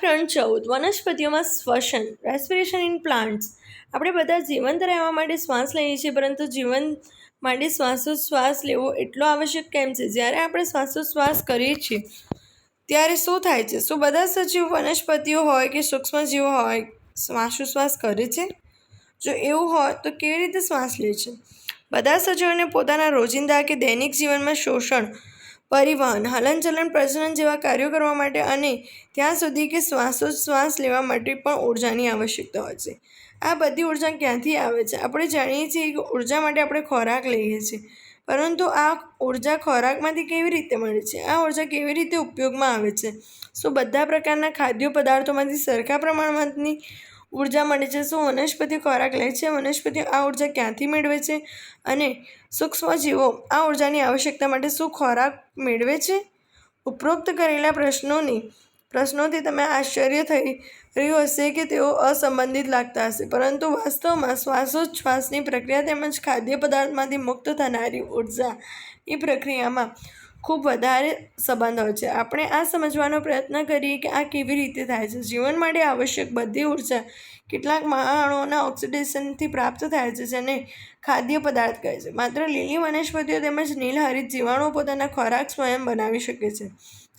પ્રકરણ 14 વનસ્પતિઓમાં શ્વસન respiration in plants. આપણે બધા જીવંત રહેવા માટે શ્વાસ લઈએ છીએ, પરંતુ જીવન માટે શ્વાસોશ્વાસ લેવો એટલો આવશ્યક કેમ છે? જ્યારે આપણે શ્વાસોશ્વાસ કરીએ છીએ ત્યારે શું થાય છે? શું બધા સજીવ વનસ્પતિઓ હોય કે સૂક્ષ્મજીવો હોય શ્વાસોશ્વાસ કરે છે? જો એવું હોય તો કેવી રીતે શ્વાસ લે છે? બધા સજીવોને પોતાના રોજિંદા કે દૈનિક જીવનમાં શોષણ, પરિવહન, હલનચલન, પ્રજનન જેવા કાર્યો કરવા માટે અને ત્યાં સુધી કે શ્વાસોશ્વાસ લેવા માટે પણ ઉર્જાની આવશ્યકતા હોય છે. આ બધી ઉર્જા ક્યાંથી આવે છે? આપણે જાણીએ છીએ કે ઉર્જા માટે આપણે ખોરાક લઈએ છીએ, પરંતુ આ ઉર્જા ખોરાકમાંથી કેવી રીતે મળે છે? આ ઉર્જા કેવી રીતે ઉપયોગમાં આવે છે? શું બધા પ્રકારના ખાદ્ય પદાર્થોમાંથી સરખા પ્રમાણમાંની ઉર્જા મળે છે? શું વનસ્પતિ ખોરાક લે છે? વનસ્પતિઓ આ ઉર્જા ક્યાંથી મેળવે છે? અને સૂક્ષ્મજીવો આ ઉર્જાની આવશ્યકતા માટે શું ખોરાક મેળવે છે? ઉપરોક્ત કરેલા પ્રશ્નોથી તમે આશ્ચર્ય થઈ રહ્યું હશે કે તેઓ અસંબંધિત લાગતા હશે, પરંતુ વાસ્તવમાં શ્વાસોચ્છ્વાસની પ્રક્રિયા તેમજ ખાદ્ય પદાર્થમાંથી મુક્ત થનારી ઉર્જાની પ્રક્રિયામાં ખૂબ વધારે સંબંધ હોય છે. આપણે આ સમજવાનો પ્રયત્ન કરીએ કે આ કેવી રીતે થાય છે. જીવન માટે આવશ્યક બધી ઉર્જા કેટલાક મહાઅણુઓના ઓક્સિડેશનથી પ્રાપ્ત થાય છે, જેને ખાદ્ય પદાર્થ કહે છે. માત્ર લીલી વનસ્પતિઓ તેમજ નીલહરિત જીવાણુઓ પોતાના ખોરાક સ્વયં બનાવી શકે છે,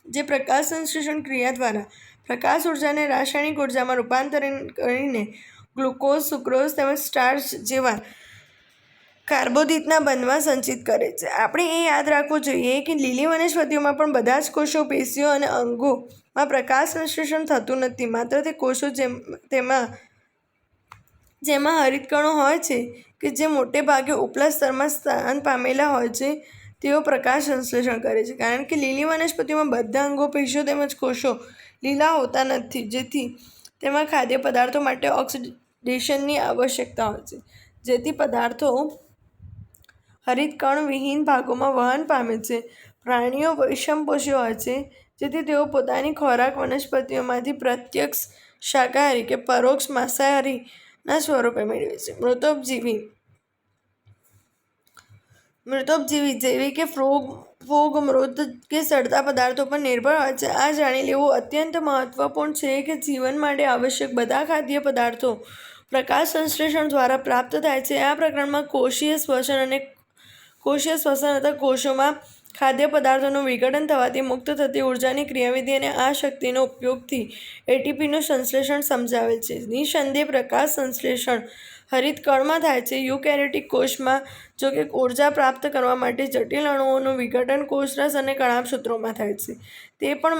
જે પ્રકાશ સંશ્લેષણ ક્રિયા દ્વારા પ્રકાશ ઉર્જાને રાસાયણિક ઉર્જામાં રૂપાંતરિત કરીને ગ્લુકોઝ, સુક્રોઝ તેમજ સ્ટાર્ચ જેવા કાર્બોદિતના બંધમાં સંચિત કરે છે. આપણે એ યાદ રાખવું જોઈએ કે લીલી વનસ્પતિઓમાં પણ બધા જ કોષો, પેશીઓ અને અંગોમાં પ્રકાશ સંશ્લેષણ થતું નથી. માત્ર તે કોષો જેમાં હરિતકણો હોય છે કે જે મોટે ભાગે ઉપલા સ્તરમાં સ્થાન પામેલા હોય છે, તેઓ પ્રકાશ સંશ્લેષણ કરે છે. કારણ કે લીલી વનસ્પતિઓમાં બધા અંગો, પેશીઓ તેમજ કોષો લીલા હોતા નથી, જેથી તેમાં ખાદ્ય પદાર્થો માટે ઓક્સિડેશનની આવશ્યકતા હોય છે. જેથી પદાર્થો હરિતકણ વિહીન ભાગોમાં વહન પામે છે. પ્રાણીઓ વિષમપોષી હોય છે, જેથી તેઓ પોતાની ખોરાક વનસ્પતિઓમાંથી પ્રત્યક્ષ શાકાહારી કે પરોક્ષ માંસાહારીના સ્વરૂપે મેળવે છે. મૃતોપજીવી જેવી કે ફૂગ, મૃત કે સડતા પદાર્થો પર નિર્ભર હોય છે. આ જાણી લેવું અત્યંત મહત્વપૂર્ણ છે કે જીવન માટે આવશ્યક બધા ખાદ્ય પદાર્થો પ્રકાશ સંશ્લેષણ દ્વારા પ્રાપ્ત થાય છે. આ પ્રકરણમાં કોષીય શ્વસન અથવા કોષોમાં ખાદ્ય પદાર્થોનું વિઘટન થવાથી મુક્ત થતી ઉર્જાની ક્રિયાવિધિ અને આ શક્તિનો ઉપયોગથી એટીપીનું સંશ્લેષણ સમજાવેલ છે. નિઃસંદેહ પ્રકાશ સંશ્લેષણ હરિતકણમાં થાય છે. યુકેરિયોટિક કોષમાં જોકે ઉર્જા પ્રાપ્ત કરવા માટે જટિલ અણુઓનું વિઘટન કોષરસ અને કણાભસૂત્રોમાં થાય છે, તે પણ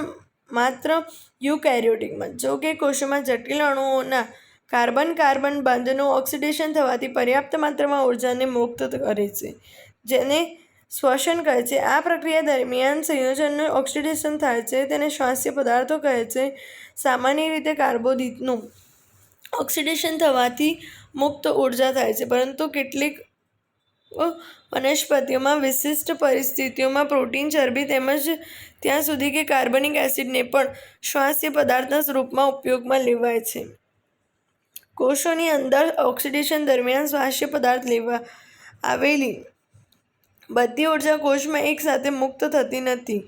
માત્ર યુકેરિયોટિકમાં. જોકે કોષોમાં જટિલ અણુઓના કાર્બન-કાર્બન બંધનું ઓક્સિડેશન થવાથી પર્યાપ્ત માત્રામાં ઉર્જાને મુક્ત કરે છે, જેને શ્વસન કહે છે. આ પ્રક્રિયા દરમિયાન સંયોજનનું ઓક્સિડેશન થાય છે, તેને શ્વાસ્ય પદાર્થો કહે છે. સામાન્ય રીતે કાર્બોદિતનું ઓક્સિડેશન થવાથી મુક્ત ઉર્જા થાય છે, પરંતુ કેટલીક વનસ્પતિઓમાં વિશિષ્ટ પરિસ્થિતિઓમાં પ્રોટીન, ચરબી તેમજ ત્યાં સુધી કે કાર્બનિક એસિડને પણ શ્વાસ્ય પદાર્થના રૂપમાં ઉપયોગમાં લેવાય છે. કોષોની અંદર ઓક્સિડેશન દરમિયાન શ્વાસ્ય પદાર્થ લેવા આવેલી બધી ઉર્જા કોષમાં એક સાથે મુક્ત થતી નથી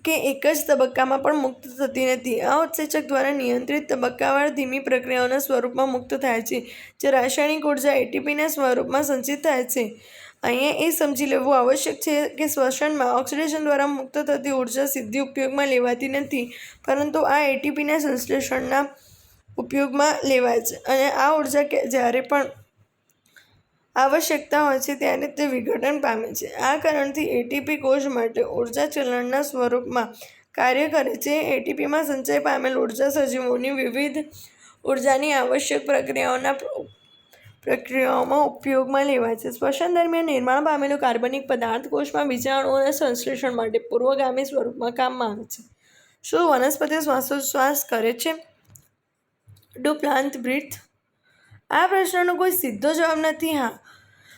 કે એક જ તબક્કામાં પણ મુક્ત થતી નથી. આ ઉત્સેચક દ્વારા નિયંત્રિત તબક્કાવાર ધીમી પ્રક્રિયાઓના સ્વરૂપમાં મુક્ત થાય છે, જે રાસાયણિક ઉર્જા એટીપીના સ્વરૂપમાં સંચિત થાય છે. અહીંયા એ સમજી લેવું આવશ્યક છે કે શ્વસનમાં ઓક્સિડેશન દ્વારા મુક્ત થતી ઉર્જા સીધી ઉપયોગમાં લેવાતી નથી, પરંતુ આ એટીપીના સંશ્લેષણના ઉપયોગમાં લેવાય છે. અને આ ઉર્જા જ્યારે પણ આવશ્યકતા હોય છે ત્યારે તે વિઘટન પામે છે. આ કારણથી એટીપી કોષ માટે ઉર્જા ચલણના સ્વરૂપમાં કાર્ય કરે છે. એટીપીમાં સંચય પામેલ ઉર્જા સજીવોની વિવિધ ઉર્જાની આવશ્યક પ્રક્રિયાઓમાં ઉપયોગમાં લેવાય છે. શ્વસન દરમિયાન નિર્માણ પામેલો કાર્બનિક પદાર્થ કોષમાં બીજા અણુઓના સંશ્લેષણ માટે પૂર્વગામી સ્વરૂપમાં કામમાં આવે છે. શું વનસ્પતિઓ શ્વાસોચ્છ્વાસ કરે છે? Do plant breathe? આ પ્રશ્નનો કોઈ સીધો જવાબ નથી.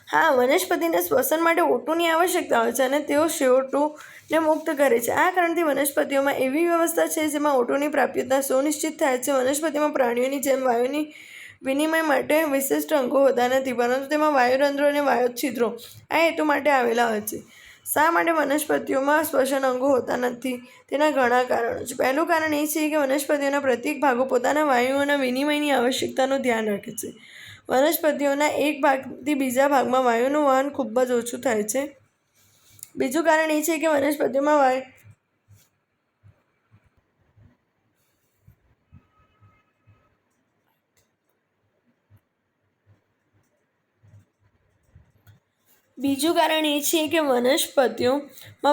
હા, વનસ્પતિને શ્વસન માટે O2 ની આવશ્યકતા હોય છે અને તેઓ CO2 ને મુક્ત કરે છે. આ કારણથી વનસ્પતિઓમાં એવી વ્યવસ્થા છે જેમાં O2 ની પ્રાપ્યતા સુનિશ્ચિત થાય છે. વનસ્પતિમાં પ્રાણીઓની જેમ વાયુની વિનિમય માટે વિશિષ્ટ અંગો હોતા નથી, પરંતુ તેમાં વાયુરંધ્રો અને વાયુછિદ્રો આ હેતુ માટે આવેલા હોય છે. શા માટે વનસ્પતિઓમાં શ્વસન અંગો હોતા નથી? તેના ઘણા કારણો છે. પહેલું કારણ એ છે કે વનસ્પતિઓના પ્રત્યેક ભાગો પોતાના વાયુઓના વિનિમયની આવશ્યકતાનું ધ્યાન રાખે છે. વનસ્પતિઓના એક ભાગથી બીજા ભાગમાં વાયુનું વહન ખૂબ જ ઓછું થાય છે. બીજું કારણ એ છે કે વનસ્પતિઓમાં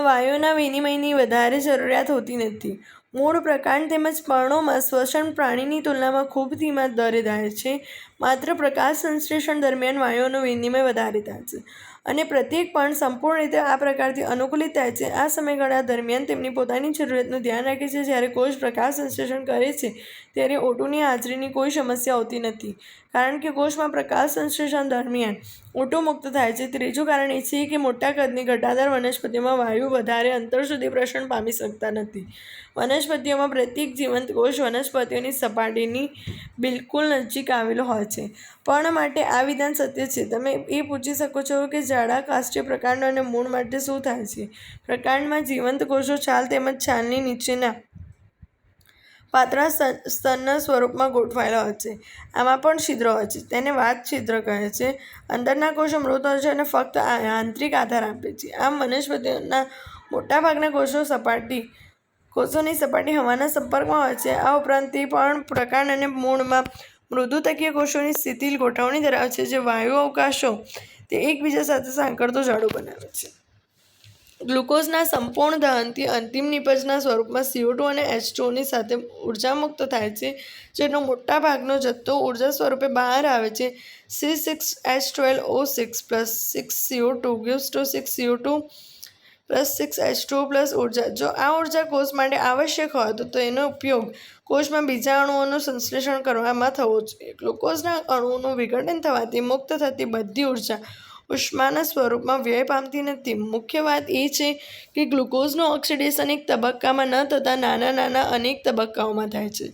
વાયુના વિનિમયની વધારે જરૂરિયાત હોતી નથી. મૂળ, પ્રકાંડ તેમજ પર્ણોમાં શ્વસન પ્રાણીની તુલનામાં ખૂબ ધીમા દરે થાય છે. માત્ર પ્રકાશ સંશ્લેષણ દરમિયાન વાયુઓનું વિનિમય વધારે થાય છે અને પ્રત્યેક પર્ણ સંપૂર્ણ રીતે આ પ્રકારથી અનુકૂલિત થાય છે. આ સમયગાળા દરમિયાન તેમની પોતાની જરૂરિયાતનું ધ્યાન રાખે છે. જ્યારે કોષ પ્રકાશ સંશ્લેષણ કરે છે ત્યારે O2ની હાજરીની કોઈ સમસ્યા હોતી નથી, કારણ કે કોષમાં પ્રકાશ સંશ્લેષણ દરમિયાન O2 મુક્ત થાય છે. ત્રીજું કારણ એ છે કે મોટા કદની ઘટાદાર વનસ્પતિઓમાં વાયુ વધારે અંતર સુધી પ્રસરણ પામી શકતા નથી. વનસ્પતિઓમાં પ્રત્યેક જીવંત કોષ વનસ્પતિઓની સપાટીની બિલકુલ નજીક આવેલો હોય છે. પર્ણ માટે આ વિધાન સત્ય છે. તમે એ પૂછી શકો છો કે જાડા કાષ્ઠીય પ્રકાંડ અને મૂળ માટે શું થાય છે? પ્રકાંડમાં જીવંત કોષો છાલ તેમજ છાલની નીચેના પાતળા સ્તરના સ્વરૂપમાં ગોઠવાયેલા હોય છે. આમાં પણ છિદ્ર હોય છે. તેને વાત છિદ્ર કહે છે. અંદરના કોષો મૃત હોય છે અને ફક્ત આંતરિક આધાર આપે છે. આમ વનસ્પતિઓના મોટાભાગના કોષોની સપાટી હવાના સંપર્કમાં હોય છે. આ ઉપરાંત તે પણ પ્રકાંડ અને મૂળમાં મૃદુતકીય કોષોની શિથિલ ગોઠવણી ધરાવે છે, જે વાયુ અવકાશો તે એકબીજા સાથે સાંકળતો જાળો બનાવે છે. ગ્લુકોઝના સંપૂર્ણ દહનથી અંતિમ નિપજના સ્વરૂપમાં CO2 અને H2Oની સાથે ઉર્જા મુક્ત થાય છે, જેનો મોટાભાગનો જથ્થો ઉર્જા સ્વરૂપે બહાર આવે છે. C6H12O6 + 6CO2 gives to 6CO2 + 6H2O ઉર્જા. જો આ ઉર્જા કોષ માટે આવશ્યક હોય તો તેનો ઉપયોગ કોષમાં બીજા અણુઓનું સંશ્લેષણ કરવામાં થવો જોઈએ. ગ્લુકોઝના અણુઓનું વિઘટન થવાથી મુક્ત થતી બધી ઉર્જા ઉષ્માના સ્વરૂપમાં વ્યય પામતી નથી. મુખ્ય વાત એ છે કે ગ્લુકોઝનું ઓક્સિડેશન એક તબક્કામાં ન થતાં નાના અનેક તબક્કાઓમાં થાય છે,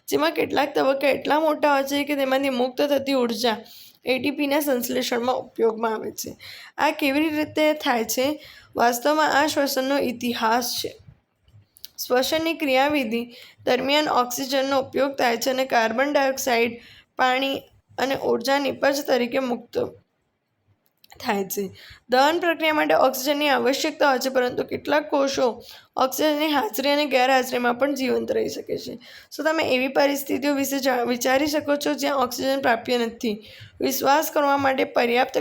જેમાં કેટલાક તબક્કા એટલા મોટા હોય છે કે તેમાંથી મુક્ત થતી ઉર્જા ATPના સંશ્લેષણમાં ઉપયોગમાં આવે છે. આ કેવી રીતે થાય છે? વાસ્તવમાં આ શ્વસનનો ઇતિહાસ છે. શ્વસનની ક્રિયાવિધિ દરમિયાન ઓક્સિજનનો ઉપયોગ થાય છે અને કાર્બન ડાયોક્સાઇડ, પાણી અને ઉર્જા નિપજ તરીકે મુક્ત થાય છે. દહન પ્રક્રિયા માટે ઓક્સિજનની આવશ્યકતા હોય છે, પરંતુ કેટલાક કોષો ઓક્સિજનની હાજરી અને ગેરહાજરીમાં પણ જીવંત રહી શકે છે. શું તમે એવી પરિસ્થિતિઓ વિશે વિચારી શકો છો જ્યાં ઓક્સિજન પ્રાપ્ય નથી? વિશ્વાસ કરવા માટે પર્યાપ્ત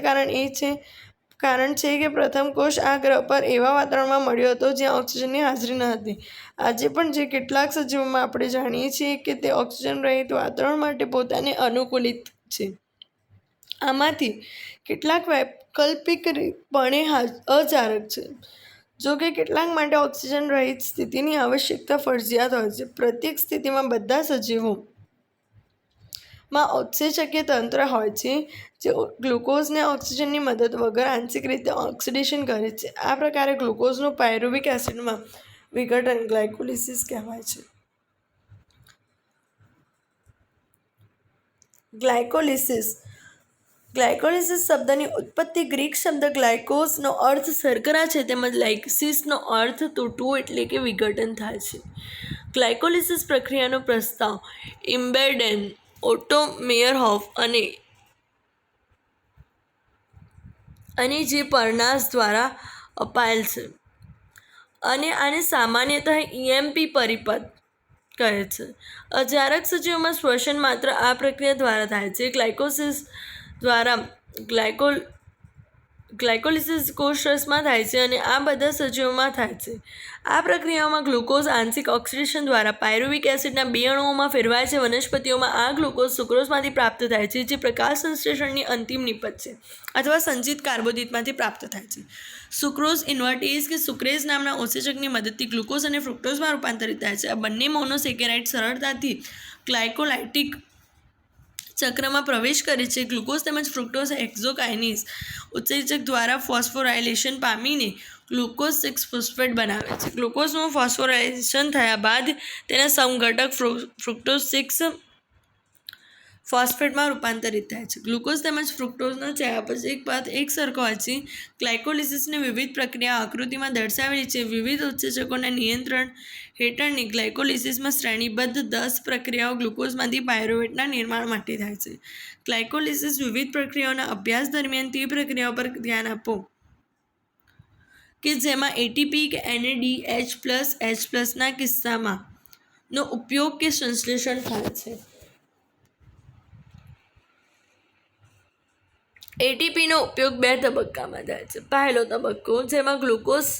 કારણ છે કે પ્રથમ કોષ આ ગ્રહ પર એવા વાતાવરણમાં મળ્યો હતો જ્યાં ઓક્સિજનની હાજરી ન હતી. આજે પણ જે કેટલાક સજીવોમાં આપણે જાણીએ છીએ કે તે ઓક્સિજન રહિત વાતાવરણ માટે પોતાને અનુકૂલિત છે. આમાંથી કેટલાક વૈકલ્પિકપણે અજારક છે. જો કે કેટલાક માટે ઓક્સિજન રહિત સ્થિતિની આવશ્યકતા ફરજિયાત હોય છે. પ્રત્યેક સ્થિતિમાં બધા સજીવોમાં ઉત્સેચકીય તંત્ર હોય છે, જે ગ્લુકોઝને ઓક્સિજનની મદદ વગર આંશિક રીતે ઓક્સિડેશન કરે છે. આ પ્રકારે ગ્લુકોઝનું પાયરુવિક એસિડમાં વિઘટન ગ્લાયકોલિસિસ કહેવાય છે. ગ્લાયકોલિસિસ શબ્દની ઉત્પત્તિ ગ્રીક શબ્દ ગ્લાયકોસનો અર્થ શર્કરા છે તેમજ લાઇસિસનો અર્થ તૂટવું એટલે કે વિઘટન થાય છે. ગ્લાયકોલિસિસ પ્રક્રિયાનો પ્રસ્તાવ ઇમ્બેર્ડેન, ઓટો મેયરહોફ અને જે પર્નાસ દ્વારા અપાયેલ છે અને આને સામાન્યતઃ EMP પરિપથ કહે છે. અજારક સજીવોમાં શ્વસન માત્ર આ પ્રક્રિયા દ્વારા થાય છે. ગ્લાયકોલિસિસ કોષરસમાં થાય છે અને આ બધા સજીવોમાં થાય છે. આ પ્રક્રિયાઓમાં ગ્લુકોઝ આંશિક ઓક્સિડેશન દ્વારા પાયરુવિક એસિડના 2 અણુઓમાં ફેરવાય છે. વનસ્પતિઓમાં આ ગ્લુકોઝ સુક્રોઝમાંથી પ્રાપ્ત થાય છે, જે પ્રકાશ સંશ્લેષણની અંતિમ નિપજ છે, અથવા સંચિત કાર્બોદિતમાંથી પ્રાપ્ત થાય છે. સુક્રોઝ ઇન્વર્ટેઝ કે સુક્રેઝ નામના ઉત્સેચકની મદદથી ગ્લુકોઝ અને ફ્રુક્ટોઝમાં રૂપાંતરિત થાય છે. આ બંને મોનોસેકેરાઇડ સરળતાથી ગ્લાયકોલાઇટિક ચક્રમાં પ્રવેશ કરે છે. ગ્લુકોઝ તેમજ ફ્રુક્ટોઝ હેક્ઝોકાઇનેઝ ઉત્સેચક દ્વારા ફોસ્ફોરાયલેશન પામીને ગ્લુકોઝ 6 ફોસ્ફેટ બનાવે છે. ગ્લુકોઝનું ફોસ્ફોરાયલેશન થયા બાદ તેના સમઘટક ફ્રુક્ટોઝ 6 ફોસ્ફેટમાં રૂપાંતરિત થાય છે. ગ્લુકોઝ તેમજ ફ્રુક્ટોઝનો ચયાપચય એક બાદ એક સરખો હોવાથી ગ્લાયકોલિસિસની વિવિધ પ્રક્રિયા આકૃતિમાં દર્શાવેલી છે. વિવિધ ઉત્સેચકોના નિયંત્રણ હેઠળની ગ્લાયકોલિસિસમાં શ્રેણીબદ્ધ 10 પ્રક્રિયાઓ ગ્લુકોઝમાંથી પાયરુવેટના નિર્માણ માટે થાય છે. ગ્લાયકોલિસિસ વિવિધ પ્રક્રિયાઓના અભ્યાસ દરમિયાન તે પ્રક્રિયાઓ પર ધ્યાન આપો કે જેમાં એટીપી કે NADH+H+ના કિસ્સામાં નો ઉપયોગ કે સંશ્લેષણ થાય છે. એટીપીનો ઉપયોગ 2 તબક્કામાં થાય છે. પહેલો તબક્કો જેમાં ગ્લુકોઝ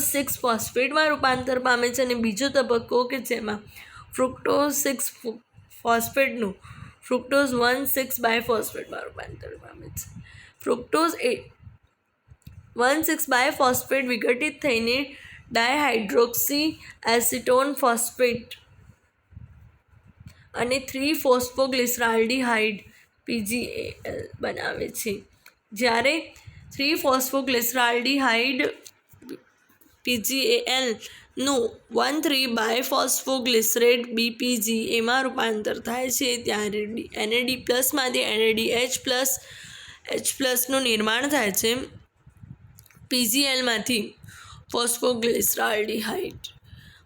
6 ફોસ્ફેટમાં રૂપાંતર પામે છે, અને બીજો તબક્કો કે જેમાં ફ્રુક્ટોઝ 6 ફોસ્ફેટનું ફ્રુક્ટોઝ 1,6 બાયફોસ્ફેટમાં રૂપાંતર પામે છે. ફ્રુક્ટોઝ 1,6 બાયફોસ્ફેટ વિઘટિત થઈને ડાયહાઇડ્રોક્સી એસિટોન ફોસ્ફેટ અને 3-ફોસ્ફોગ્લિસરાલ્ડીહાઇડ PGAL બનાવે છે. જ્યારે 3-ફોસ્ફોગ્લિસરાલ્ડીહાઇડ PGAL નું 1,3-બાયફોસ્ફોગ્લિસરેટ BPGAમાં રૂપાંતર થાય છે, ત્યારે NAD+માંથી NADH+નું નિર્માણ થાય છે. PGALમાંથી ફોસ્ફોગ્લિસરાલ્ડીહાઇડ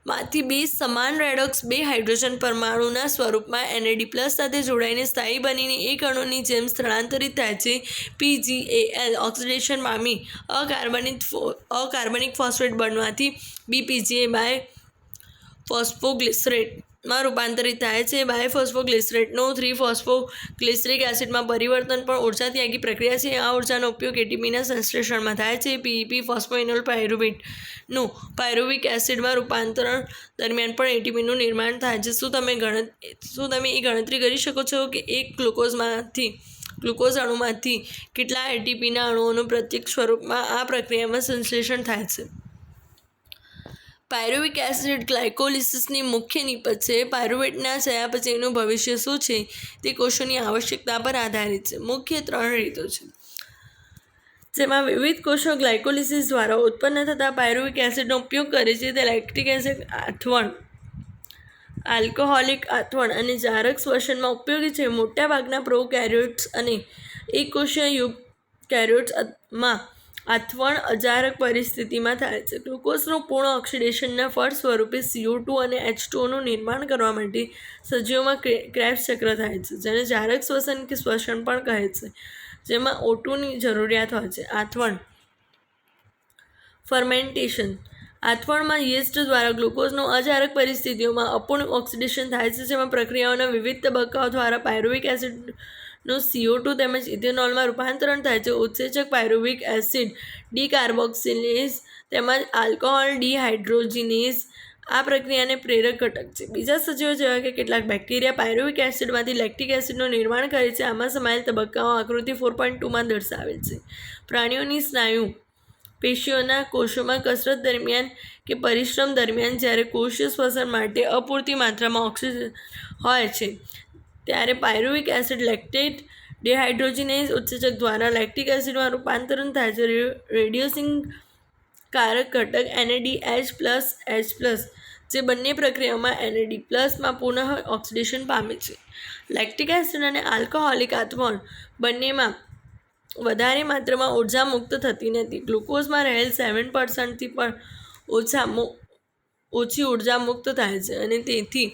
માંથી 2 સમાન રેડોક્સ 2 હાઇડ્રોજન પરમાણુના સ્વરૂપમાં NAD+ સાથે જોડાઈને સ્થાયી બનીને એક અણુની જેમ સ્થળાંતરિત થાય છે. PGAL ઓક્સિડેશન પામી અકાર્બનિક ફોસ્ફેટ બનવાથી BPGA બાયફોસ્ફોગ્લિસરેટમાં રૂપાંતરિત થાય છે. બાયફોસ્ફોગ્લિસરેટનું 3-ફોસ્ફોગ્લિસરિક એસિડમાં પરિવર્તન પણ ઉર્જા ત્યાગી પ્રક્રિયા છે. આ ઉર્જાનો ઉપયોગ એટીપીના સંશ્લેષણમાં થાય છે. PEP ફોસ્ફોઇનોલ પાયરુવેટનું પાયરુવિક એસિડમાં રૂપાંતરણ દરમિયાન પણ એટીપીનું નિર્માણ થાય છે. શું તમે એ ગણતરી કરી શકો છો કે એક ગ્લુકોઝ અણુમાંથી કેટલા એટીપીના અણુઓનું પ્રત્યક્ષ સ્વરૂપમાં આ પ્રક્રિયામાં સંશ્લેષણ થાય છે? પાયરુવિક એસિડ ગ્લાયકોલિસિસની મુખ્ય નિપજ છે. પાયરુવેટના ચયાપચયનું ભવિષ્ય શું છે તે કોષોની આવશ્યકતા પર આધારિત છે. મુખ્ય 3 રીતો છે જેમાં વિવિધ કોષો ગ્લાયકોલિસિસ દ્વારા ઉત્પન્ન થતા પાયરુવિક એસિડનો ઉપયોગ કરે છે. તે લેક્ટિક એસિડ આથવણ, આલ્કોહોલિક આથવણ અને જારક શ્વસનમાં ઉપયોગી છે. મોટાભાગના પ્રોકેરિયોટ્સ અને એકકોષીય યુકેરિયોટ્સમાં આથવણ અજારક પરિસ્થિતિમાં થાય છે. ગ્લુકોઝનું પૂર્ણ ઓક્સિડેશનના ફળ સ્વરૂપે CO2 અને H2Oનું નિર્માણ કરવા માટે સજીવોમાં ક્રેબ્સ ચક્ર થાય છે, જેને જારક શ્વસન કે શ્વસન પણ કહે છે, જેમાં O2ની જરૂરિયાત હોય છે. આથવણ ફર્મેન્ટેશન આથવણમાં યીસ્ટ દ્વારા ગ્લુકોઝનું અજારક પરિસ્થિતિઓમાં અપૂર્ણ ઓક્સિડેશન થાય છે, જેમાં પ્રક્રિયાઓના વિવિધ તબક્કાઓ દ્વારા પાયરુવિક એસિડનું CO2 તેમજ ઇથેનોલમાં રૂપાંતરણ થાય છે. ઉત્સેચક પાયરુવિક એસિડ ડીકાર્બોક્સિલેઝ તેમજ આલ્કોહોલ ડીહાઇડ્રોજિનેઝ આ પ્રક્રિયાને પ્રેરક ઘટક છે. બીજા સજીવો જેવા કે કેટલાક બેક્ટેરિયા પાયરુવિક એસિડમાંથી લેક્ટિક એસિડનું નિર્માણ કરે છે. આમાં સમાયેલ તબક્કાઓ આકૃતિ 4.2માં દર્શાવેલ છે. પ્રાણીઓની સ્નાયુ પેશીઓના કોષોમાં કસરત દરમિયાન કે પરિશ્રમ દરમિયાન જ્યારે કોષીય શ્વસન માટે અપૂરતી માત્રામાં ઓક્સિજન હોય છે, ત્યારે પાયરુવિક એસિડ લેક્ટેટ ડિહાઇડ્રોજિનેઝ ઉત્સેચક દ્વારા લેક્ટિક એસિડમાં રૂપાંતરણ થાય છે. રેડ્યુસિંગ કારક ઘટક NADH+H+, જે બંને પ્રક્રિયાઓમાં NAD+માં પુનઃ ઓક્સિડેશન પામે છે. લેક્ટિક એસિડ અને આલ્કોહોલિક આથવણ બંનેમાં વધારે માત્રામાં ઉર્જા મુક્ત થતી નથી. ગ્લુકોઝમાં રહેલ 7%થી પણ ઓછી ઉર્જા મુક્ત થાય છે, અને તેથી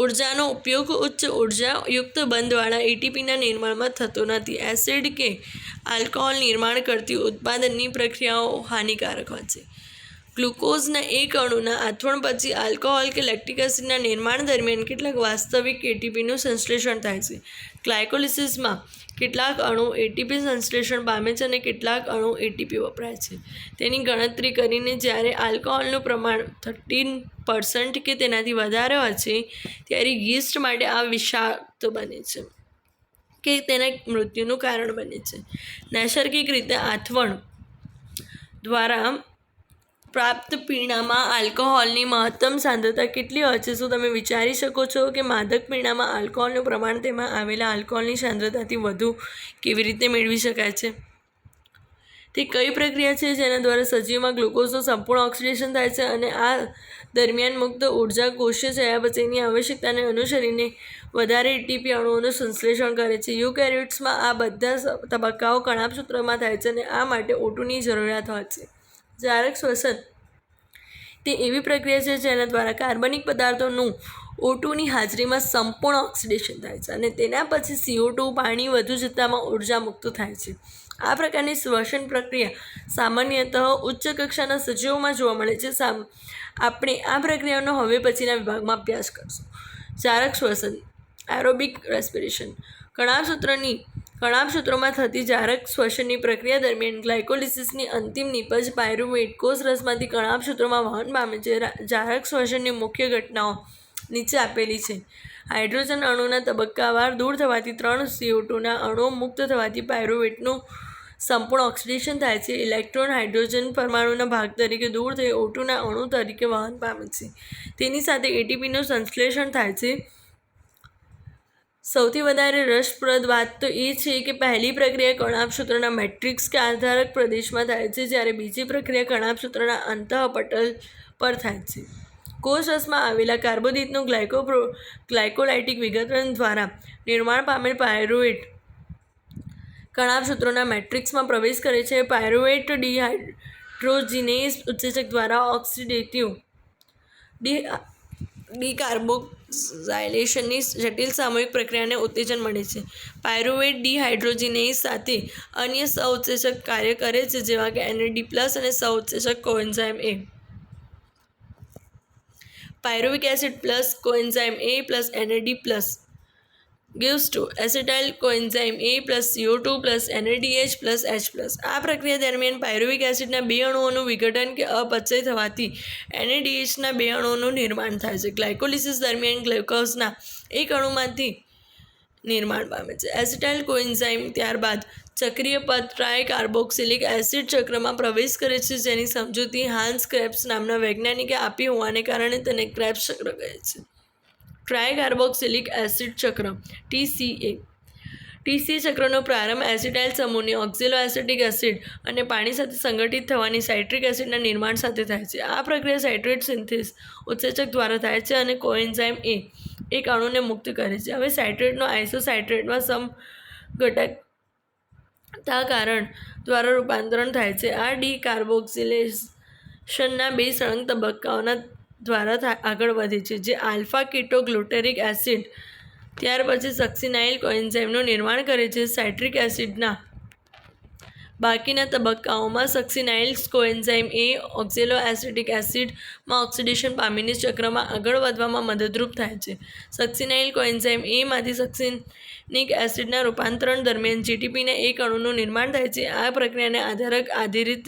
ઉર્જાનો ઉપયોગ ઉચ્ચ ઉર્જાયુક્ત બંધવાળા એટીપીના નિર્માણમાં થતો નથી. એસિડ કે આલ્કોહોલ નિર્માણ કરતી ઉત્પાદનની પ્રક્રિયાઓ હાનિકારક હોય છે. ગ્લુકોઝના એક અણુના આથવણ પછી આલ્કોહોલ કે લેક્ટિક એસિડના નિર્માણ દરમિયાન કેટલાક વાસ્તવિક એટીપીનું સંશ્લેષણ થાય છે. ગ્લાયકોલિસિસમાં કેટલાક અણુ એટીપી સંશ્લેષણ પામે છે અને કેટલાક અણુ એટીપી વપરાય છે. તેની ગણતરી કરીને જ્યારે આલ્કોહોલનું પ્રમાણ 13% કે તેનાથી વધારે હોય છે, ત્યારે યીસ્ટ માટે આ વિષાક્ત બને છે કે તેના મૃત્યુનું કારણ બને છે. નૈસર્ગિક રીતે આથવણ દ્વારા પ્રાપ્ત પીણામાં આલ્કોહોલની મહત્તમ સાંદ્રતા કેટલી હોય છે? શું તમે વિચારી શકો છો કે માદક પીણામાં આલ્કોહોલનું પ્રમાણ તેમાં આવેલા આલ્કોહોલની સાંદ્રતાથી વધુ કેવી રીતે મેળવી શકાય છે? તે કઈ પ્રક્રિયા છે જેના દ્વારા સજીવમાં ગ્લુકોઝનું સંપૂર્ણ ઓક્સિડેશન થાય છે અને આ દરમિયાન મુક્ત ઉર્જા કોષીય ચયાપચયની આવશ્યકતાને અનુસરીને વધારે એટીપી અણુઓનું સંશ્લેષણ કરે છે. યુકેરિયોટ્સમાં આ બધા તબક્કાઓ કણાભસૂત્રમાં થાય છે અને આ માટે O2ની જરૂરિયાત હોય છે. જારક શ્વસન તે એવી પ્રક્રિયા છે જેના દ્વારા કાર્બનિક પદાર્થોનું O2ની હાજરીમાં સંપૂર્ણ ઓક્સિડેશન થાય છે અને તેના પછી CO2 પાણી વધુ જથ્થામાં ઉર્જા મુક્ત થાય છે. આ પ્રકારની શ્વસન પ્રક્રિયા સામાન્યતઃ ઉચ્ચ કક્ષાના સજીવોમાં જોવા મળે છે. આપણે આ પ્રક્રિયાનો હવે પછીના વિભાગમાં અભ્યાસ કરશું. જારક શ્વસન એરોબિક રેસ્પિરેશન કણાભસૂત્રોમાં થતી જારક શ્વસનની પ્રક્રિયા દરમિયાન ગ્લાયકોલિસિસની અંતિમ નિપજ પાયરુવેટ કોષરસમાંથી કણાભસૂત્રોમાં વહન પામે છે. જારક શ્વસનની મુખ્ય ઘટનાઓ નીચે આપેલી છે. હાઇડ્રોજન અણુના તબક્કાવાર દૂર થવાથી 3 CO2ના અણુઓ મુક્ત થવાથી પાયરુવેટનું સંપૂર્ણ ઓક્સિડેશન થાય છે. ઇલેક્ટ્રોન હાઇડ્રોજન પરમાણુના ભાગ તરીકે દૂર થઈ O2ના અણુ તરીકે વહન પામે છે. તેની સાથે એટીપીનું સંશ્લેષણ થાય છે. સૌથી વધારે રસપ્રદ વાત તો એ છે કે પહેલી પ્રક્રિયા કણાભસૂત્રના મેટ્રિક્સ કે આધારક પ્રદેશમાં થાય છે, જ્યારે બીજી પ્રક્રિયા કણાભસૂત્રના અંતઃપટલ પર થાય છે. કોષરસમાં આવેલા કાર્બોદિતનું ગ્લાયકોલાઇટિક વિઘટન દ્વારા નિર્માણ પામેલ પાયરુવેટ કણાભસૂત્રોના મેટ્રિક્સમાં પ્રવેશ કરે છે. પાયરુવેટ ડિહાઇડ્રોજિનેઝ ઉત્સેચક દ્વારા ઓક્સિડેટિવ ડીકાર્બોક્સાઇલેશનની જટિલ સામૂહિક પ્રક્રિયાને ઉત્તેજન મળે છે. પાયરુવેટ ડિહાઇડ્રોજિનેઝ સાથે અન્ય સહઉત્સેચક કાર્ય કરે છે જેવા કે NAD+ અને સહઉત્સેચક coenzyme A. Pyruvic acid plus coenzyme A plus NAD+ gives to acetyl coenzyme A plus CO2 plus NADH plus H+. આ પ્રક્રિયા દરમિયાન પાયરુવિક એસિડના 2 અણુઓનું વિઘટન કે અપચય થવાથી NADHના 2 અણુઓનું નિર્માણ થાય છે. ગ્લાયકોલિસિસ દરમિયાન ગ્લુકોઝના 1 અણુમાંથી નિર્માણ પામે છે. એસિટાઇલ કોએન્ઝાઇમ ત્યારબાદ ચક્રીય પદ ટ્રાયકાર્બોક્સિલિક એસિડ ચક્રમાં પ્રવેશ કરે છે, જેની સમજૂતી હાન્સ ક્રેબ્સ નામના વૈજ્ઞાનિકે આપી હોવાને કારણે તેને ક્રેબ્સ ચક્ર કહે છે. ટ્રાયકાર્બોક્સિલિક એસિડ ચક્ર TCA. TCA ચક્રનો પ્રારંભ એસિટાઇલ સમૂહની ઓક્ઝેલોએસિટિક એસિડ અને પાણી સાથે સંગઠિત થવાની સાઇટ્રિક એસિડના નિર્માણ સાથે થાય છે. આ પ્રક્રિયા સાઇટ્રેટ સિન્થેસ ઉત્સેચક દ્વારા થાય છે અને કોએન્ઝાઇમ A એક અણુને મુક્ત કરે છે. હવે સાઇટ્રેટનો આઇસોસાઇટ્રેટમાં સમઘટકતા કારણ દ્વારા રૂપાંતરણ થાય છે. આ ડીકાર્બોક્સિલેશનના 2 સળંગ તબક્કાઓના દ્વારા આગળ વધે છે, જે આલ્ફા કીટો ગ્લુટેરિક એસિડ ત્યાર પછી સક્સિનાઇલ કોએન્ઝાઇમનું નિર્માણ કરે છે. સાઇટ્રિક એસિડના બાકીના તબક્કાઓમાં સક્સિનાઇલ કોએન્ઝાઇમ A ઓક્ઝેલોએસિટિક એસિડમાં ઓક્સિડેશન પામીને ચક્રમાં આગળ વધવામાં મદદરૂપ થાય છે. સક્સિનાઇલ કોએન્ઝાઇમ A માંથી સક્સિનિક એસિડના રૂપાંતરણ દરમિયાન GTPના 1 અણુનું નિર્માણ થાય છે. આ પ્રક્રિયાને આધારક આધારિત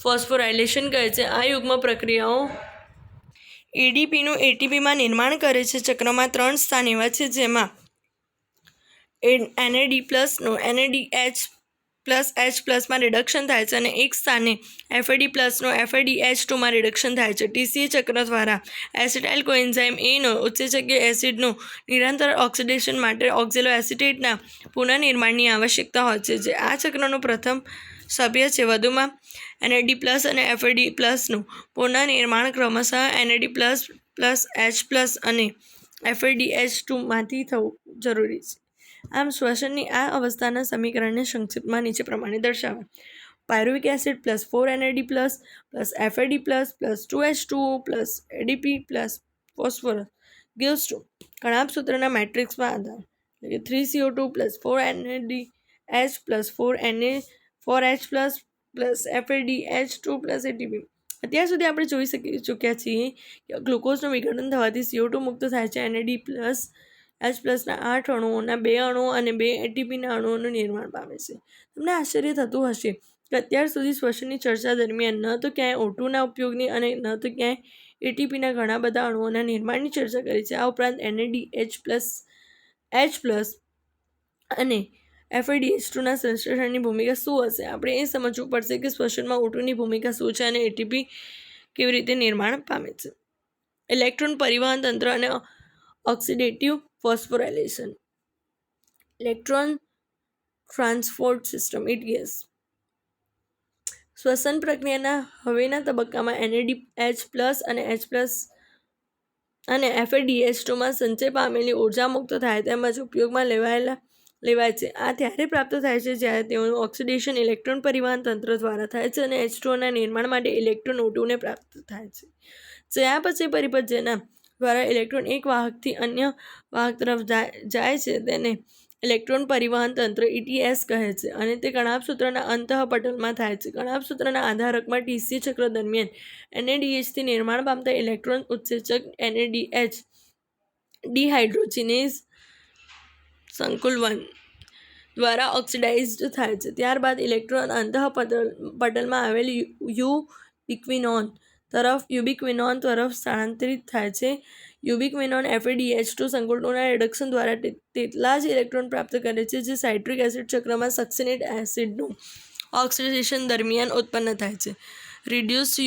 ફોસ્ફોરાયલેશન કહે છે. આ યુગ્મ પ્રક્રિયાઓ ADPનું ATPમાં નિર્માણ કરે છે. ચક્રમાં 3 સ્થાન એવા છે જેમાં NAD+નું NADH+H+માં રિડક્શન થાય છે અને એક સ્થાને FAD+નું FADH2માં રિડક્શન થાય છે. TCA ચક્ર દ્વારા એસિટાઇલ કોએન્ઝાઇમ A નો ઉત્સેચકીય એસિડનું નિરંતર ઓક્સિડેશન માટે ઓક્ઝેલોએસિટેટના પુનઃનિર્માણની આવશ્યકતા હોય છે, જે આ ચક્રનો પ્રથમ સભ્ય છે. વધુમાં NAD+ અને FAD+નું પુનઃનિર્માણ ક્રમશઃ NAD++H+ અને FADH2માંથી થવું જરૂરી છે. આમ શ્વસનની આ અવસ્થાના સમીકરણને સંક્ષિપ્તમાં નીચે પ્રમાણે દર્શાવાય. Pyruvic acid plus 4 NAD+ plus FAD+ plus 2H2O plus ADP plus phosphorus gives to કણાભસૂત્રના મેટ્રિક્સમાં આધાર 3 CO2 plus 4 NADH plus 4H plus FADH2 plus ATP. અત્યાર સુધી આપણે જોઈ ચૂક્યા છીએ કે ગ્લુકોઝનું વિઘટન થવાથી CO2 મુક્ત થાય છે. NADH+ના 8 અણુઓના 2 અણુઓ અને 2 ATPના અણુઓનું નિર્માણ પામે છે. તમને આશ્ચર્ય થતું હશે કે અત્યાર સુધી શ્વસનની ચર્ચા દરમિયાન ન તો ક્યાંય O2ના ઉપયોગની અને ન તો ક્યાંય ATPના ઘણા બધા અણુઓના નિર્માણની ચર્ચા કરી છે. આ ઉપરાંત NADH+H+ અને FADH2ના સંશ્લેષણની ભૂમિકા શું હશે? આપણે એ સમજવું પડશે કે શ્વસનમાં O2ની ભૂમિકા શું છે અને ATP કેવી રીતે નિર્માણ પામે છે. ઇલેક્ટ્રોન પરિવહન તંત્ર અને oxidative phosphorylation. Electron transport system ETS. શ્વસન પ્રક્રિયાના હવેના તબક્કામાં NADH+ અને H+ અને FADH2માં સંચય પામેલી ઉર્જા મુક્ત થાય તેમજ ઉપયોગમાં લેવાય છે. આ ત્યારે પ્રાપ્ત થાય છે જ્યારે તેઓનું ઓક્સિડેશન ઇલેક્ટ્રોન પરિવહન તંત્ર દ્વારા થાય છે અને H2O ના નિર્માણ માટે ઇલેક્ટ્રોન O2ને પ્રાપ્ત થાય છે. ચયાપચય પરિપથ જેના દ્વારા ઇલેક્ટ્રોન એક વાહકથી અન્ય વાહક તરફ જાય છે તેને ઇલેક્ટ્રોન પરિવહન તંત્ર ETS કહે છે અને તે કણાભસૂત્રના અંતઃપટલમાં થાય છે. કણાભસૂત્રના આધારકમાં TCA ચક્ર દરમિયાન NADH થી નિર્માણ પામતા ઇલેક્ટ્રોન ઉત્સેચક NADH ડિહાઇડ્રોજિનેઝ સંકુલ 1 દ્વારા ઓક્સિડાઇઝ્ડ થાય છે. ત્યારબાદ ઇલેક્ટ્રોન અંતઃપટલમાં આવેલ યુબિક્વિનોન તરફ સ્થાનાંતરિત થાય છે. યુબિક્વિનોન FADH2 સંકુલ 2ના રિડક્શન દ્વારા તેટલા જ ઇલેક્ટ્રોન પ્રાપ્ત કરે છે જે સાઇટ્રિક એસિડ ચક્રમાં સક્સિનેટ એસિડનું ઓક્સિડેશન દરમિયાન ઉત્પન્ન થાય છે. રિડ્યુસ્ડ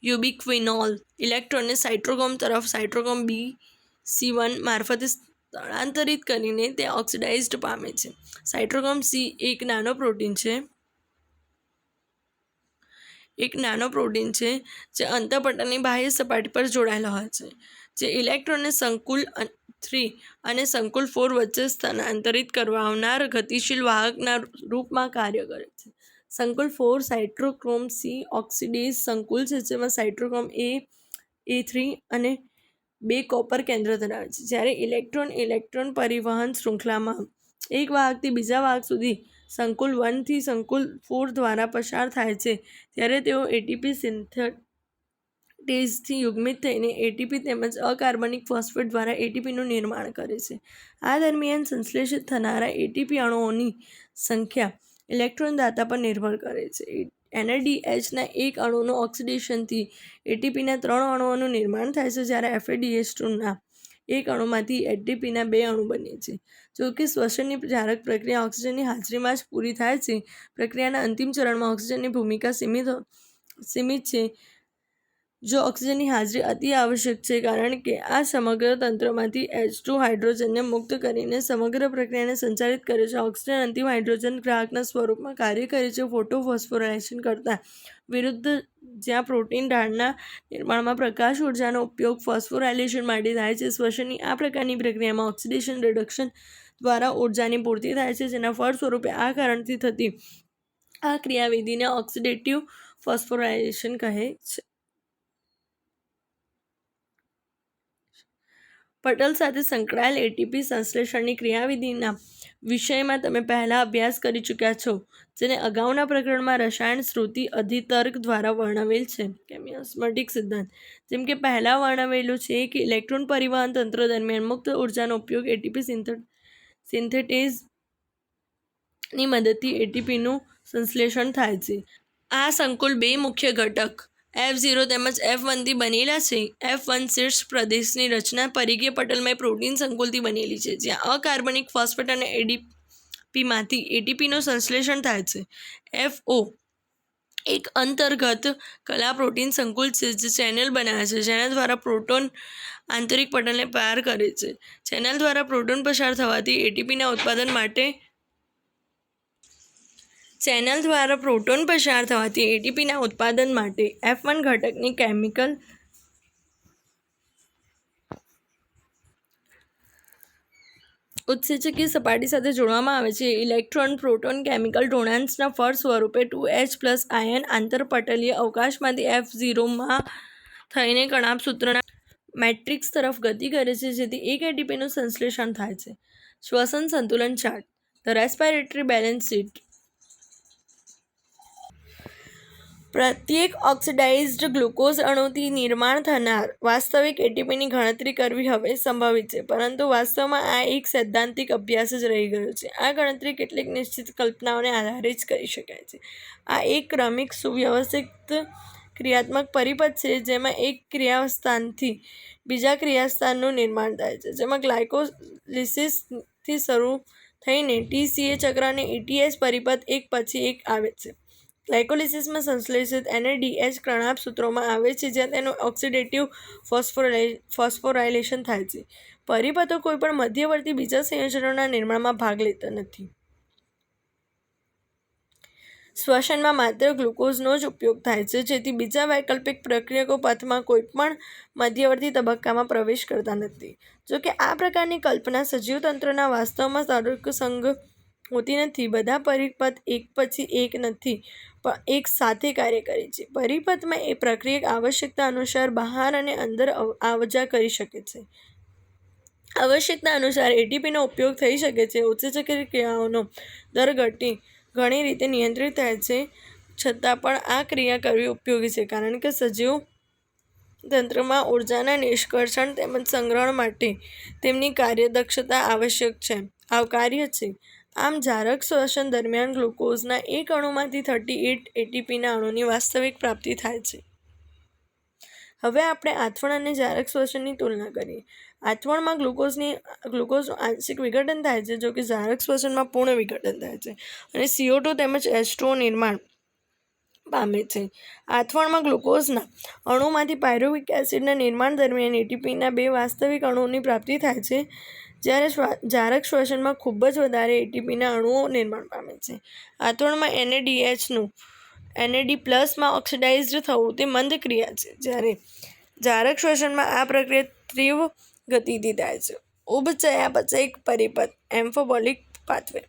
યુબિક્વિનોલ ઇલેક્ટ્રોનને સાઇટ્રોક્રોમ તરફ સાઇટ્રોક્રોમ BC1 મારફતે સ્થળાંતરિત કરીને તે ઓક્સિડાઇઝ્ડ પામે છે. સાઇટ્રોક્રોમ C એક નાનો પ્રોટીન છે જે અંતઃપટલની બાહ્ય સપાટી પર જોડાયેલો હોય છે, જે ઇલેક્ટ્રોનને સંકુલ 3 અને સંકુલ 4 વચ્ચે સ્થાનાંતરિત કરનાર ગતિશીલ વાહકના રૂપમાં કાર્ય કરે છે. સંકુલ 4 સાઇટ્રોક્રોમ C ઓક્સિડેઝ સંકુલ છે જેમાં સાઇટ્રોક્રોમ A3 અને 2 કોપર કેન્દ્ર ધરાવે છે. જ્યારે ઇલેક્ટ્રોન પરિવહન શૃંખલામાં એક વાહકથી બીજા વાહક સુધી સંકુલ 1 થી સંકુલ 4 દ્વારા પસાર થાય છે ત્યારે તેઓ ATP સિન્થેટેઝથી યુગ્મિત થઈને ATP તેમજ અકાર્બનિક ફોસ્ફેટ દ્વારા ATPનું નિર્માણ કરે છે. આ દરમિયાન સંશ્લેષિત થનારા ATP અણુઓની સંખ્યા ઇલેક્ટ્રોન દાતા પર નિર્ભર કરે છે. NADHના એક અણુનું ઓક્સિડેશનથી ATPના 3 અણુઓનું નિર્માણ થાય છે જ્યારે FADH2ના એક અણુમાંથી ATPના 2 અણુ બને છે. જો કે શ્વસનની જારક પ્રક્રિયા ઓક્સિજનની હાજરીમાં જ પૂરી થાય છે. પ્રક્રિયાના અંતિમ ચરણમાં ઓક્સિજનની ભૂમિકા સીમિત છે. જો ઓક્સિજનની હાજરી અતિ આવશ્યક છે કારણ કે આ સમગ્ર તંત્રમાંથી H2 હાઇડ્રોજનને મુક્ત કરીને સમગ્ર પ્રક્રિયાને સંચાલિત કરે છે. ઓક્સિજન અંતિમ હાઇડ્રોજન ગ્રાહકના સ્વરૂપમાં કાર્ય કરે છે ફોટોફોસ્ફોરાયલેશન કરતાં વિરુદ્ધ જ્યાં પ્રોટીન ઢાળના નિર્માણમાં પ્રકાશ ઉર્જાનો ઉપયોગ ફોસ્ફોરાયલેશન માટે થાય છે. શ્વસનની આ પ્રકારની પ્રક્રિયામાં ઓક્સિડેશન રિડક્શન દ્વારા ઉર્જાની પૂર્તિ થાય છે જેના ફળ સ્વરૂપે આ કારણથી થતી આ ક્રિયાવિધિને ઓક્સિડેટિવ ફોસ્ફોરાયલેશન કહે છે. પટલ સાથે સંકળાયેલ ATP સંશ્લેષણની ક્રિયાવિધિના વિષયમાં તમે પહેલા અભ્યાસ કરી ચૂક્યા છો, જેને અગાઉના પ્રકરણમાં રસાયણ શ્રુતિ અધિતર્ક દ્વારા વર્ણવેલ છે. કેમિયોસ્મોટિક સિદ્ધાંત જેમ કે પહેલા વર્ણવેલું છે કે ઇલેક્ટ્રોન પરિવહન તંત્ર દરમિયાન મુક્ત ઉર્જાનો ઉપયોગ ATP સિન્થેટેઝની મદદથી ATPનું સંશ્લેષણ થાય છે. આ સંકુલ 2 મુખ્ય ઘટક F0 તેમજ F1 થી બનેલા છે. F1 શીર્ષ પ્રદેશની રચના પરિઘીય પટલમય પ્રોટીન સંકુલથી બનેલી છે જ્યાં અકાર્બનિક ફોસ્ફેટ અને ADPમાંથી ATPનું સંશ્લેષણ થાય છે. FO એક અંતર્ગત કલા પ્રોટીન સંકુલ છે જે ચેનલ બનાવે છે જેના દ્વારા પ્રોટોન આંતરિક પટલને પાર કરે છે. ચેનલ દ્વારા પ્રોટોન પસાર થવાથી ATPના ઉત્પાદન માટે F1 ઘટકની કેમિકલ ઉત્સેચકીય સપાટી સાથે જોડવામાં આવે છે. ઇલેક્ટ્રોન પ્રોટોન કેમિકલ જોડાણના ફળ સ્વરૂપે 2H+ આયન આંતરપટલીય અવકાશમાંથી F0માં થઈને કણાભસૂત્રના મેટ્રિક્સ તરફ ગતિ કરે છે જેથી એક ATPનું સંશ્લેષણ થાય છે. શ્વસન સંતુલન chart. The respiratory balance sheet. પ્રત્યેક ઓક્સિડાઇઝ્ડ ગ્લુકોઝ અણુથી નિર્માણ થનાર વાસ્તવિક ATPની ગણતરી કરવી હવે સંભવિત છે, પરંતુ વાસ્તવમાં આ એક સૈદ્ધાંતિક અભ્યાસ જ રહી ગયો છે. આ ગણતરી કેટલીક નિશ્ચિત કલ્પનાઓને આધારે જ કરી શકાય છે. આ એક ક્રમિક સુવ્યવસ્થિત ક્રિયાત્મક પરિપથ છે જેમાં એક ક્રિયાસ્થાનથી બીજા ક્રિયાસ્થાનનું નિર્માણ થાય છે, જેમાં ગ્લાયકોલિસિસથી શરૂ થઈને TCA ચક્ર અને ETS પરિપથ એક પછી એક આવે છે. ગ્લાયકોલિસિસમાં સંશ્લેષિત NADH કણાભસૂત્રોમાં આવે છે જ્યાં તેનું ઓક્સિડેટિવ ફોસ્ફોરાયલેશન થાય છે. પરિપથો કોઈપણ મધ્યવર્તી બીજા સંયોજનોના નિર્માણમાં ભાગ લેતા નથી. શ્વસનમાં માત્ર ગ્લુકોઝનો જ ઉપયોગ થાય છે, જેથી બીજા વૈકલ્પિક પ્રક્રિયકો પથમાં કોઈપણ મધ્યવર્તી તબક્કામાં પ્રવેશ કરતા નથી. જોકે આ પ્રકારની કલ્પના સજીવ તંત્રના વાસ્તવમાં તર્કસંગત હોતી નથી. બધા પરિપથ એક પછી એક નથી, પણ એક સાથે કાર્ય કરે છે. પરિપથમાં એ પ્રક્રિયક આવશ્યકતા અનુસાર બહાર અને અંદર આવજા કરી શકે છે. આવશ્યકતા અનુસાર એટીપીનો ઉપયોગ થઈ શકે છે. ઉત્સેચક ક્રિયાઓનો દર ઘણી રીતે નિયંત્રિત થાય છે, છતાં પણ આ ક્રિયા કરવી ઉપયોગી છે, કારણ કે સજીવ તંત્રમાં ઉર્જાના નિષ્કર્ષણ તેમજ સંગ્રહણ માટે તેમની કાર્યદક્ષતા આવકાર્ય છે. આમ, જારક શ્વસન દરમિયાન ગ્લુકોઝના એક અણુમાંથી 38 એટીપીના અણુની વાસ્તવિક પ્રાપ્તિ થાય છે. હવે આપણે આથવણ અને જારક શ્વસનની તુલના કરીએ. આથવણમાં ગ્લુકોઝનું આંશિક વિઘટન થાય છે, જો કે જારક શ્વસનમાં પૂર્ણ વિઘટન થાય છે અને CO2 તેમજ H2O નિર્માણ પામે છે. આથવણમાં ગ્લુકોઝના અણુમાંથી પાયરુવિક એસિડના નિર્માણ દરમિયાન એટીપીના 2 વાસ્તવિક અણુઓની પ્રાપ્તિ થાય છે, જ્યારે જારક શ્વસનમાં ખૂબ જ વધારે એટીપીના અણુઓ નિર્માણ પામે છે. આથવણમાં NAD+ માં ઓક્સિડાઇઝ્ડ થવું તે મંદ ક્રિયા છે, જ્યારે જારક શ્વસનમાં આ પ્રક્રિયા તીવ્ર ગતિથી થાય છે. ઉપચયાપચય પરિપથ એમ્ફીબોલિક પાથવે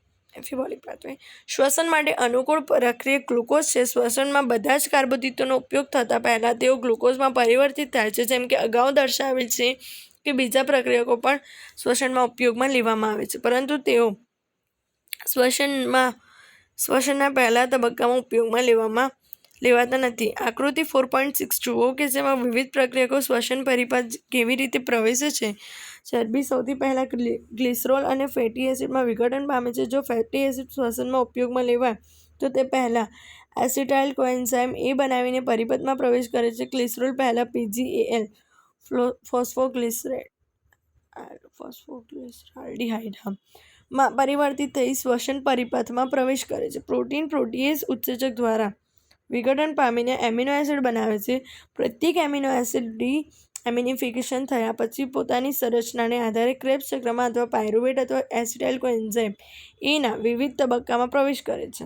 શ્વસન માટે અનુકૂળ પ્રક્રિયક ગ્લુકોઝ છે. શ્વસનમાં બધા જ કાર્બોદિતોનો ઉપયોગ થતાં પહેલાં તેઓ ગ્લુકોઝમાં પરિવર્તિત થાય છે. જેમ કે અગાઉ દર્શાવેલ છે કે બીજા પ્રક્રિયકો પણ શ્વસનમાં ઉપયોગમાં લેવામાં આવે છે, પરંતુ તેઓ શ્વસનના પહેલા તબક્કામાં ઉપયોગમાં લેવાતા નથી. આકૃતિ 4.6 જુઓ કે જેમાં વિવિધ પ્રક્રિયકો શ્વસન પરિપથ કેવી રીતે પ્રવેશે છે. ચરબી સૌથી પહેલા ગ્લિસરોલ અને ફેટી એસિડમાં વિઘટન પામે છે. જો ફેટી એસિડ શ્વસનમાં ઉપયોગમાં લેવાય તો તે પહેલા એસિટાઇલ કોએન્ઝાઇમ A બનાવીને પરિપથમાં પ્રવેશ કરે છે. ગ્લિસરોલ પહેલા PGAL ફોસ્ફોગ્લિસરાલ્ડિહાઇડ માં પરિવર્તિત થઈ શ્વસન પરિપથમાં પ્રવેશ કરે છે. પ્રોટીએઝ ઉત્સેચક દ્વારા વિઘટન પામીને એમિનો એસિડ બનાવે છે. પ્રત્યેક એમિનો એસિડ ડી-એમિનિફિકેશન થયા પછી પોતાની સંરચનાને આધારે ક્રેબ્સ ચક્રમાં અથવા પાયરુવેટ અથવા એસિટાઇલ કોએન્ઝાઇમ A ના વિવિધ તબક્કામાં પ્રવેશ કરે છે.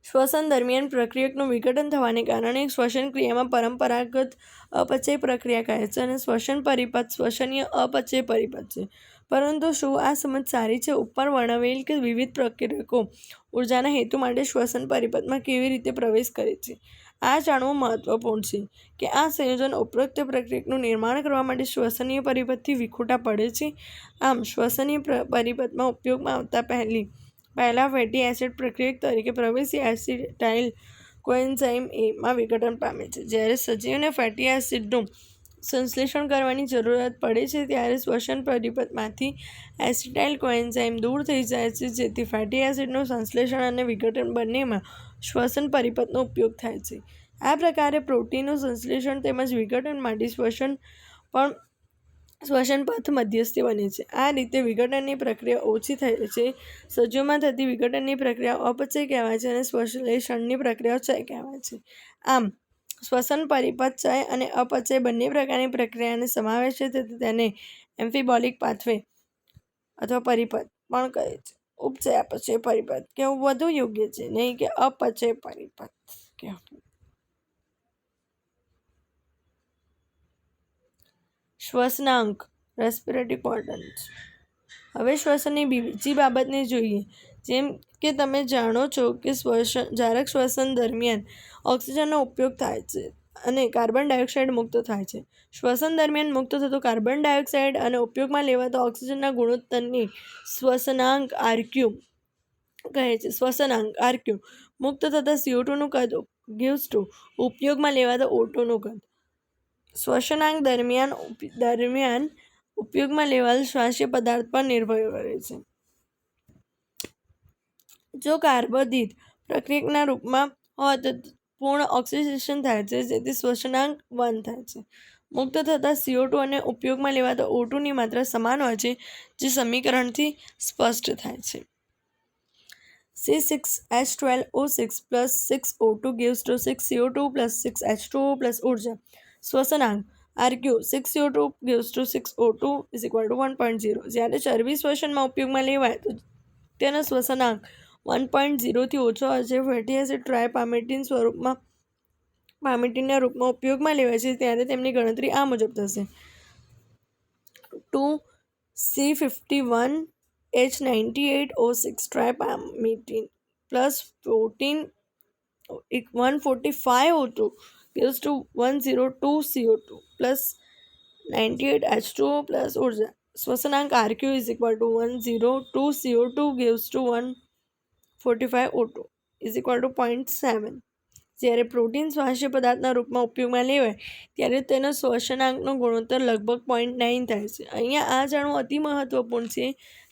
શ્વસન દરમિયાન પ્રક્રિયકનું વિઘટન થવાને કારણે શ્વસન ક્રિયામાં પરંપરાગત અપચય પ્રક્રિયા કહે છે અને શ્વસન પરિપથ શ્વસનીય અપચય પરિપથ છે. પરંતુ શું આ સમજ સારી છે? ઉપર વર્ણવેલ કે વિવિધ પ્રક્રિયકો ઉર્જાના હેતુ માટે શ્વસન પરિપથમાં કેવી રીતે પ્રવેશ કરે છે, આ જાણવું મહત્વપૂર્ણ છે કે આ સંયોજન ઉપરોક્ત પ્રક્રિયકનું નિર્માણ કરવા માટે શ્વસનીય પરિપથથી વિખૂટા પડે છે. આમ, શ્વસનીય પરિપથમાં ઉપયોગમાં આવતા પહેલા ફેટી એસિડ પ્રક્રિયક તરીકે પ્રવેશી એસિટાઇલ કોએન્ઝાઇમ A માં વિઘટન પામે છે. જ્યારે સજીવને ફેટી એસિડનું સંશ્લેષણ કરવાની જરૂરિયાત પડે છે, ત્યારે શ્વસન પરિપથમાંથી એસિટાઇલ કોએન્ઝાઇમ દૂર થઈ જાય છે, જેથી ફેટી એસિડનું સંશ્લેષણ અને વિઘટન બંનેમાં શ્વસન પરિપથનો ઉપયોગ થાય છે. આ પ્રકારે પ્રોટીનનું સંશ્લેષણ તેમજ વિઘટન માટે શ્વસન પથ મધ્યસ્થી બને છે. આ રીતે વિઘટનની પ્રક્રિયા ઓછી થાય છે. સજીવમાં થતી વિઘટનની પ્રક્રિયા અપચય કહેવાય છે અને સંશ્લેષણની પ્રક્રિયા ચય કહેવાય છે. આમ, શ્વસન પરિપથ ચય અને અપચય બંને પ્રકારની પ્રક્રિયાને સમાવે છે, તેથી તેને એમ્ફીબોલિક પાથવે અથવા પરિપથ પણ કહે છે. ઉપચયાપચય પરિપથ કહેવું વધુ યોગ્ય છે, નહીં કે અપચય પરિપથ કહેવું. શ્વસનાંક રેસ્પિરેટરી ક્વોડ્રન્ટ. હવે શ્વસનની બીજી બાબતને જોઈએ. જેમ કે તમે જાણો છો કે જારક શ્વસન દરમિયાન ઓક્સિજનનો ઉપયોગ થાય છે અને કાર્બન ડાયોક્સાઇડ મુક્ત થાય છે. શ્વસન દરમિયાન મુક્ત થતો કાર્બન ડાયોક્સાઇડ અને ઉપયોગમાં લેવાતા ઓક્સિજનના ગુણોત્તરને શ્વસનાંક RQ કહે છે. શ્વસનાંક RQ મુક્ત થતા CO2 નું કદ gives to ઉપયોગમાં લેવાતા O2 નું કદ. શ્વસનાંક દરમિયાન ઉપયોગમાં લેવાયેલ શ્વાસ્ય પદાર્થ પર નિર્ભર કરે છે. જો કાર્બોદિત પ્રક્રિયકના રૂપમાં હોય તો પૂર્ણ ઓક્સિડેશન થાય છે, જેથી શ્વસનાંક 1 થાય છે. મુક્ત થતા CO2 અને ઉપયોગમાં લેવાતા O2 ની માત્રા સમાન હોય છે, જે સમીકરણથી સ્પષ્ટ થાય છે. C6H12O6 plus 6O2 gives to 6CO2 plus 6H2O plus ઉર્જા. શ્વસનાંક RQ 6CO2 gives to 6O2 is equal to 1.0. જ્યારે ચરબી શ્વસનમાં ઉપયોગમાં લેવાય તો તેનો શ્વસનાંક 1.0થી ઓછો હશે ફેટી એસિડ પામેટીનના રૂપમાં ઉપયોગમાં લેવાય છે ત્યારે તેમની ગણતરી આ મુજબ થશે: 2C51H98O6 tripalmitin plus 145O2 gives to 102CO2 plus 98H2O plus ऊर्जा श्वसनांक RQ is equal to 102CO2 gives to 145O2 is equal to 0.7. જ્યારે પ્રોટીન સ્વાસ્થ્ય પદાર્થના રૂપમાં ઉપયોગમાં લેવાય ત્યારે તેનો શ્વસનાંકનો ગુણોત્તર લગભગ 0.9 થાય છે. અહીંયા આ જાણવું અતિ મહત્વપૂર્ણ છે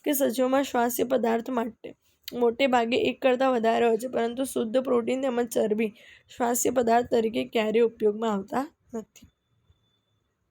કે સજીવોમાં શ્વાસ્ય પદાર્થ માટે મોટે ભાગે એક કરતાં વધારે હોય છે, પરંતુ શુદ્ધ પ્રોટીન તેમજ ચરબી શ્વાસ્ય પદાર્થ તરીકે ક્યારેય ઉપયોગમાં આવતા નથી.